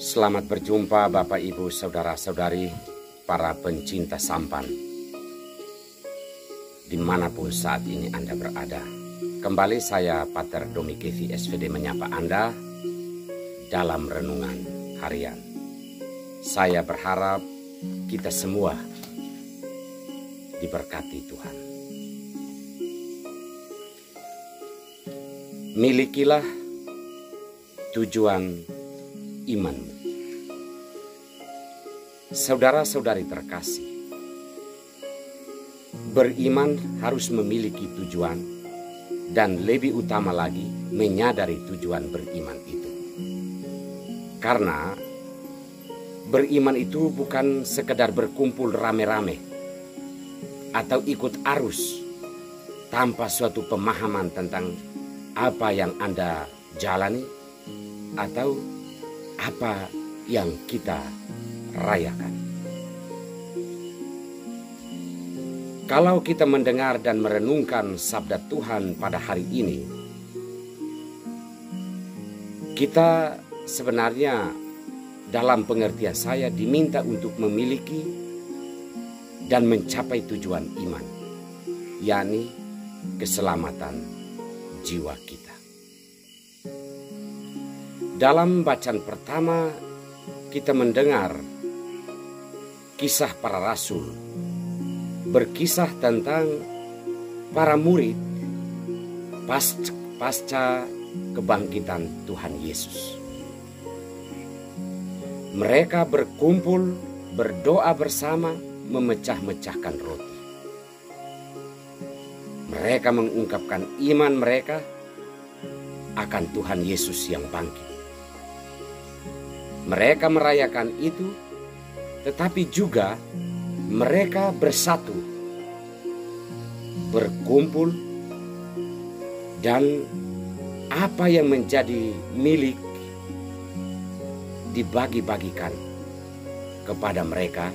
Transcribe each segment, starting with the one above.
Selamat berjumpa Bapak Ibu Saudara-saudari para pencinta sampan dimanapun saat ini Anda berada. Kembali saya Pater Domi Kevi SVD menyapa Anda dalam renungan harian. Saya berharap kita semua diberkati Tuhan. Milikilah tujuan imanmu. Saudara-saudari terkasih, beriman harus memiliki tujuan dan lebih utama lagi menyadari tujuan beriman itu. Karena beriman itu bukan sekedar berkumpul rame-rame atau ikut arus tanpa suatu pemahaman tentang apa yang Anda jalani atau apa yang kita rayakan. Kalau kita mendengar dan merenungkan sabda Tuhan pada hari ini, kita sebenarnya dalam pengertian saya diminta untuk memiliki dan mencapai tujuan iman, yakni keselamatan jiwa kita. Dalam bacaan pertama kita mendengar kisah para rasul, berkisah tentang para murid pasca kebangkitan Tuhan Yesus. Mereka berkumpul, berdoa bersama, memecah-mecahkan roti. Mereka mengungkapkan iman mereka akan Tuhan Yesus yang bangkit. Mereka merayakan itu, tetapi juga mereka bersatu, berkumpul, dan apa yang menjadi milik dibagi-bagikan kepada mereka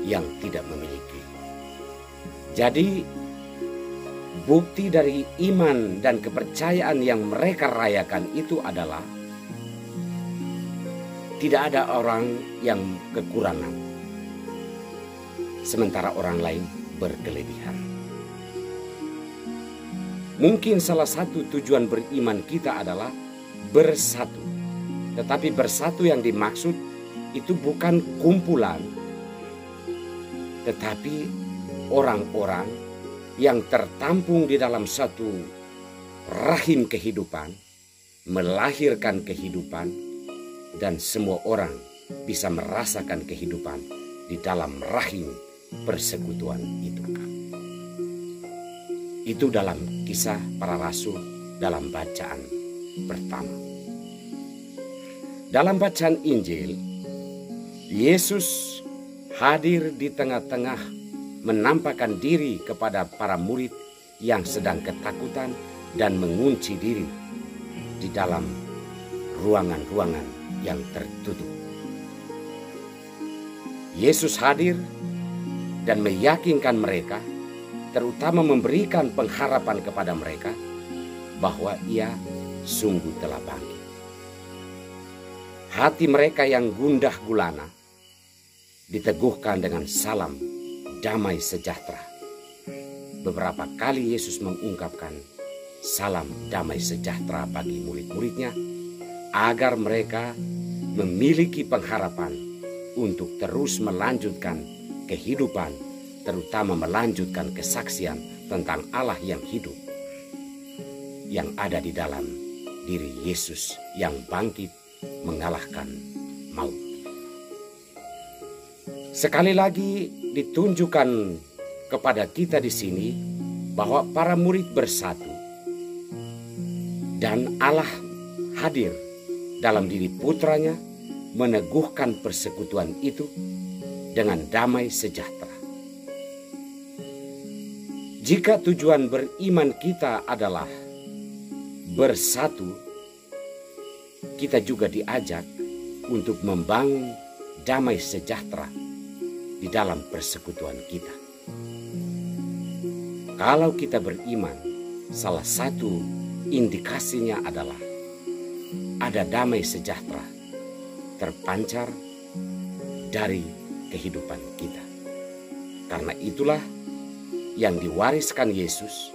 yang tidak memiliki. Jadi, bukti dari iman dan kepercayaan yang mereka rayakan itu adalah tidak ada orang yang kekurangan, sementara orang lain berkelebihan. Mungkin salah satu tujuan beriman kita adalah bersatu. Tetapi bersatu yang dimaksud itu bukan kumpulan, tetapi orang-orang yang tertampung di dalam satu rahim kehidupan, melahirkan kehidupan, dan semua orang bisa merasakan kehidupan di dalam rahim persekutuan itu. Itu dalam kisah para rasul dalam bacaan pertama. Dalam bacaan Injil, Yesus hadir di tengah-tengah menampakkan diri kepada para murid yang sedang ketakutan dan mengunci diri di dalam ruangan-ruangan yang tertutup. Yesus hadir dan meyakinkan mereka, terutama memberikan pengharapan kepada mereka bahwa Ia sungguh telah bangkit. Hati mereka yang gundah gulana diteguhkan dengan salam damai sejahtera. Beberapa kali Yesus mengungkapkan salam damai sejahtera bagi murid-muridnya agar mereka memiliki pengharapan untuk terus melanjutkan kehidupan, terutama melanjutkan kesaksian tentang Allah yang hidup yang ada di dalam diri Yesus yang bangkit mengalahkan maut. Sekali lagi ditunjukkan kepada kita di sini bahwa para murid bersatu dan Allah hadir dalam diri putranya meneguhkan persekutuan itu dengan damai sejahtera. Jika tujuan beriman kita adalah bersatu, kita juga diajak untuk membangun damai sejahtera di dalam persekutuan kita. Kalau kita beriman, salah satu indikasinya adalah ada damai sejahtera terpancar dari kehidupan kita. Karena itulah yang diwariskan Yesus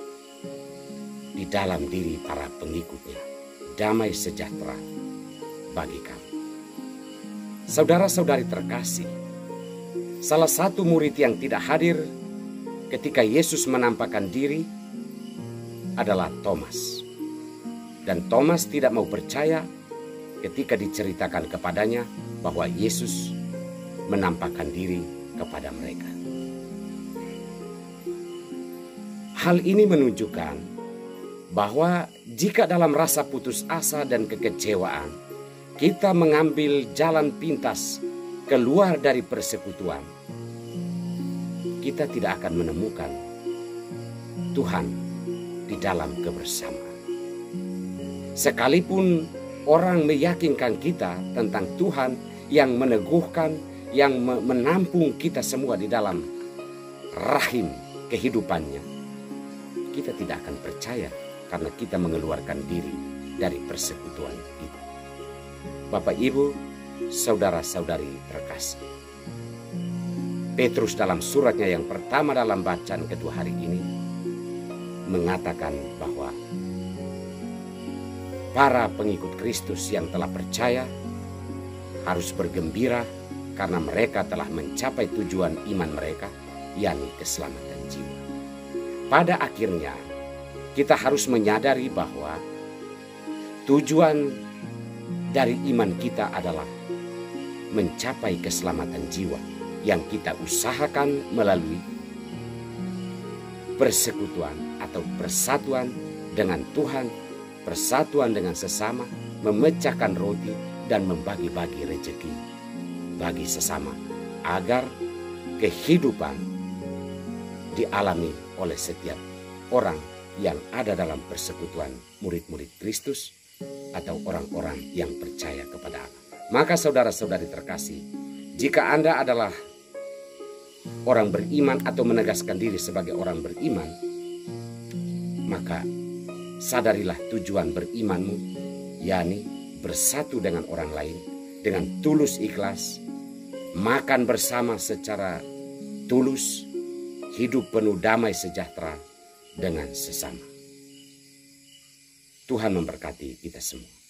di dalam diri para pengikutnya, damai sejahtera bagi kami. Saudara-saudari terkasih, salah satu murid yang tidak hadir ketika Yesus menampakkan diri adalah Thomas. Dan Thomas tidak mau percaya ketika diceritakan kepadanya bahwa Yesus menampakkan diri kepada mereka. Hal ini menunjukkan bahwa jika dalam rasa putus asa dan kekecewaan kita mengambil jalan pintas keluar dari persekutuan, kita tidak akan menemukan Tuhan di dalam kebersamaan. Sekalipun orang meyakinkan kita tentang Tuhan yang meneguhkan, yang menampung kita semua di dalam rahim kehidupannya, kita tidak akan percaya karena kita mengeluarkan diri dari persekutuan itu. Bapak, Ibu, saudara-saudari terkasih, Petrus dalam suratnya yang pertama dalam bacaan kedua hari ini mengatakan bahwa para pengikut Kristus yang telah percaya harus bergembira karena mereka telah mencapai tujuan iman mereka, yakni keselamatan jiwa. Pada akhirnya, kita harus menyadari bahwa tujuan dari iman kita adalah mencapai keselamatan jiwa yang kita usahakan melalui persekutuan atau persatuan dengan Tuhan, persatuan dengan sesama, memecahkan roti dan membagi-bagi rezeki bagi sesama, agar kehidupan dialami oleh setiap orang yang ada dalam persekutuan murid-murid Kristus atau orang-orang yang percaya kepada Allah. Maka saudara-saudari terkasih, jika Anda adalah orang beriman atau menegaskan diri sebagai orang beriman, maka sadarilah tujuan berimanmu, yakni bersatu dengan orang lain dengan tulus ikhlas, makan bersama secara tulus, hidup penuh damai sejahtera dengan sesama. Tuhan memberkati kita semua.